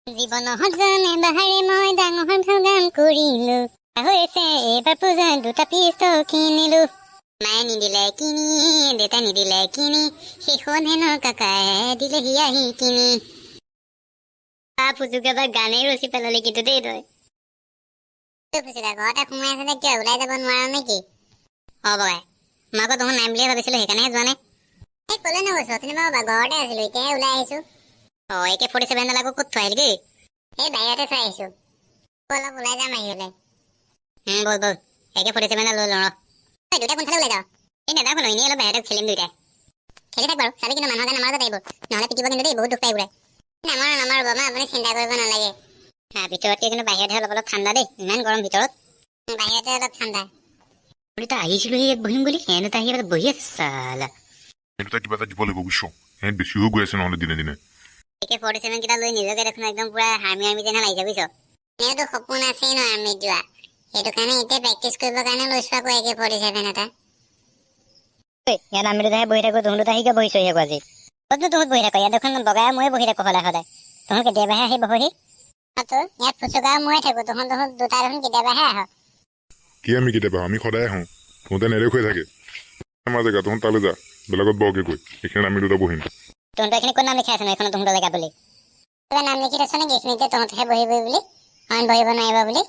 জীৱনত জানে বাহাৰে মই ডাঙৰ ভগান কৰিলো হৈছে এইবাৰ পূজাত দুটা পিষ্টল কিনিলো মায়ে নিদিলে কিনি দেউতা নিদিলে কিনি শেষত হেনো কাকাই দিলেহি আহি কিনি ফুচুকা গানেই ৰচি পেলালি কিন্তু দেই তই ফুচুকা ঘৰতে সোমাই আছে যে কিয় ওলাই যাব নোৱাৰ নেকি বগাই মই আকৌ তহঁত নাই বুলিয়ে ভাবিছিলো সেইকাৰণেহে যোৱা নাই এই ক'লে নগৈছো অথনি বাৰু ঘৰতে আছিলো এতিয়াহে ওলাই আহিছো AK-47 ডাল আকৌ ক'ত থৈ আহিলি দেই এই বাহিৰতে থৈ আহিছো অলপ ওলাই যাম আহিলে বল বল AK-47 ডাল লৈ লওঁ দুটা কোনফালে ওলাই যাওঁ এই নেযাওঁ কোনো এনেই অলপ বাহিৰতে খেলিম দুইটাই খেলি থাক বাৰু চাবি কিন্তু মানুহৰ নামাৰ পাৰিব নহ'লে পিটিব কিন্তু দেই বহুত দুখ পাই উৰাই নামাৰ বাবা আপুনি চিন্তা কৰিব নালাগে ভিতৰতকে কিন্তু বাহিৰতহে অলপ অলপ ঠাণ্ডা দেই ইমান গৰম ভিতৰত বাহিৰতে অলপ ঠাণ্ডা তই আহিছিলো ইয়াত বহিম বুলি সিহঁতে আহি বহি আছে চালা এটা কিবা এটা দিব লাগিব বুজিছো সিহঁত বেছি হৈ গৈ আছে নহ'লে দিনে দিনে AK-47 কেইটা লৈ নিজকে দেখোন একদম পুৰা হাৰ্মি যেনে লাগিছে বুজিছ এনেওতো সপোন আছেই ন আৰ্মিত যোৱা সেইটো কাৰণে এতিয়া প্ৰেক্টিচ কৰিবৰ কাৰণে লৈছো আকৌ AK-47 এটা ইয়াত আমি দুটাহে বহি থাকো তহঁত দুটা আহিকে বহিছো আকৌ আজি ক'তনো তহঁত বহি থাকো ইয়াত দেখোন বগাই ময়ে বহি থাকো সদায় সদায় তহঁত কেতিয়াবাহে আহি বহহি ইয়াত ফুচুকা ময়ে থাকো তহঁত দুটা দেখোন কেতিয়াবাহে আহ কি আমি কেতিয়াবা আমি সদায় আহোঁ তহঁতে নেদেখ হৈ থাকে আমাৰ জেগা তহঁত তালৈ যা বেলেগত বৰকে কৈ এইখিনি আমি দুটা বহিম তহঁতৰ এইখিনি ক'ত নাম লিখাই আছে ন এইখন তহঁতৰ জেগা বুলি কিবা নাম লিখি থৈছ নেকি এইখিনিতে তহঁতহে বহিবি বুলি অইন বহিব নোৱাৰিব বুলি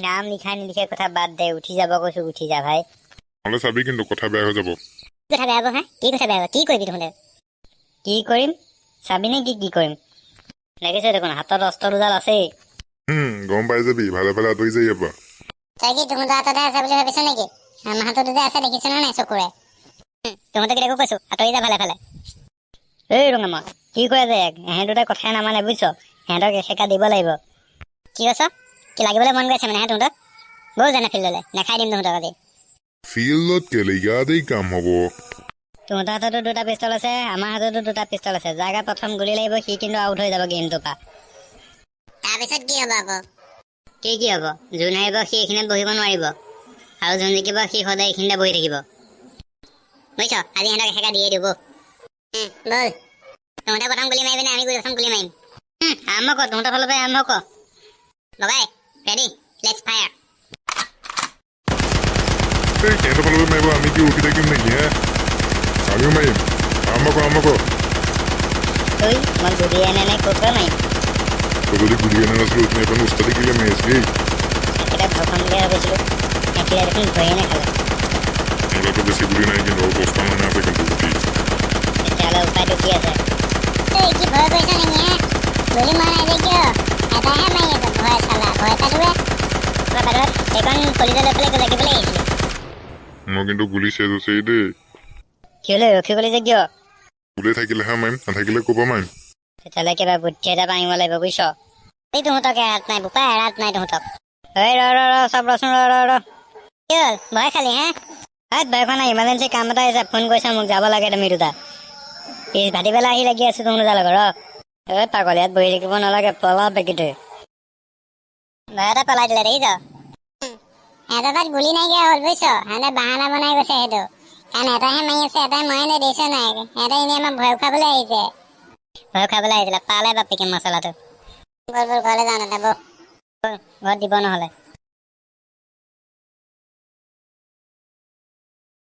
নাম লিখা নিলিখা কথা বাদ দে উঠি যাব কৈছো উঠি যা ভাই নহ'লে চাবি কিন্তু কথা বেয়া হৈ যাব কথা বেয়া হ'ব হা কি কথা বেয়া হ'ব কি কৰিবি তহঁতে কি কৰিম চাবি নে কি কৰিম লাগিছে দেখোন হাতত অস্ত্ৰ দুডাল আছেই গম পাই যাবি ভালে ভালে আঁতৰি যাই ইয়াৰ পৰা তই কি তহঁতৰ হাততে আছে বুলি ভাবিছ নেকি আমাৰ হাতত যে আছে দেখিছ নে নাই চকুৰে তহঁতক একো কৈছো আঁতৰি যা ভালে ভালে এই ৰঙামা কি কৰে যে এহেঁত দুটাই কথাই নামানে বুজিছ সিহঁতক এসেকা দিব লাগিব কি কৈছ কি লাগিবলৈ মন গৈছে মানে তহঁতক ব'ল জানে ফিল্ডলৈ নেখাই দিম তহঁতক আজি ফিল্ডত কেলে ইয়াতেই কাম হ'ব তহঁতৰ হাততো দুটা পিষ্টল আছে আমাৰ হাততো দুটা পিষ্টল আছে জাগা প্ৰথম গুলি লাগিব সি কিন্তু আউট হৈ যাব গেমটোৰ পৰা তাৰপিছত কি হ'ব আকৌ কি হ'ব যোন আহিব সি এইখিনিত বহিব নোৱাৰিব আৰু যোন জিকিব সি সদায় এইখিনিতে বহি থাকিব বুজিছ আজি সিহঁতক এসেকা দিয়ে দিব বল তহঁতে প্ৰথম গুলি মাৰিবি নে আমি প্ৰথম গুলি মাৰিম আৰম্ভ কৰ তহঁতৰ ফালৰ পৰা আৰম্ভ কৰ লগাই ৰেডি লেটছ ফায়াৰ এই সিহঁতৰ ফালৰ পৰা মাৰিব আমি কি ৰখি থাকিম নেকি হে আমিও মাৰিম আৰম্ভ কৰ তই মই গুলি আনে নাই ক'ৰ পৰা মাৰিম তই যদি গুলি আনা নাছিলো তুমি এখন উস্তাদি কিলে মাৰি আছিলি এটা ভৰখন বুলি ভাবিছিলোঁ এতিয়া দেখোন ভয়ে নাখালে মোৰতো বেছি গুলি নাই কিন্তু আৰু 10টা মানে আছে কিন্তু গুটি তেতিয়াহ'লে উপায়টো কি আছে তই কি ভয় কৰিছ নেকি হে গুলি মৰা নাই যে কিয় এটাহে মাৰি আছে ভয় চালা ভয় খালোৱে এইখন কলিজা লৈ পেলাই লাগিবলৈ আহিছিলি মই কিন্তু গুলি চেজ হৈছে দেই কি হ'লে ৰখি গ'লি যে কিয় গুলি থাকিলেহে মাৰিম নাথাকিলে ক'ব মাৰিম তেতিয়াহ'লে কিবা বুদ্ধি এটা পাৰিব লাগিব বুজিছ এই তহঁতক এৰাত নাই বোপা এৰাত নাই তহঁতক এই ৰ চব ৰচোন ৰ কি হ'ল ভয় খালি হে ভয় খোৱা নাই ইমাৰ্জেঞ্চি কাম এটা আহিছে ফোন কৰিছা মোক যাব লাগে তুমি দুটা ভাটিবেলা আহি লাগি আছো তুমি দুটা লগত এই পাগল ইয়াত বহি থাকিব নালাগে পলা পেকেটে ভয় এটা পেলাই দিলে দেখিছ এটা তাত গুলি নাইকিয়া হ'ল বুজিছ সিহঁতে বাহানা বনাই গৈছে সেইটো কাৰণ এটাহে মাৰি আছে এটাই মৰাই নাই দেখিছ নাই সিহঁতে এনেই আমাক ভয় খুৱাবলৈ আহিছে ভয় খুৱাবলৈ আহিছিলে পালে বাপিকে মছলাটো বল ঘৰলৈ যাওঁ নাযাব ঘৰত দিব নহ'লে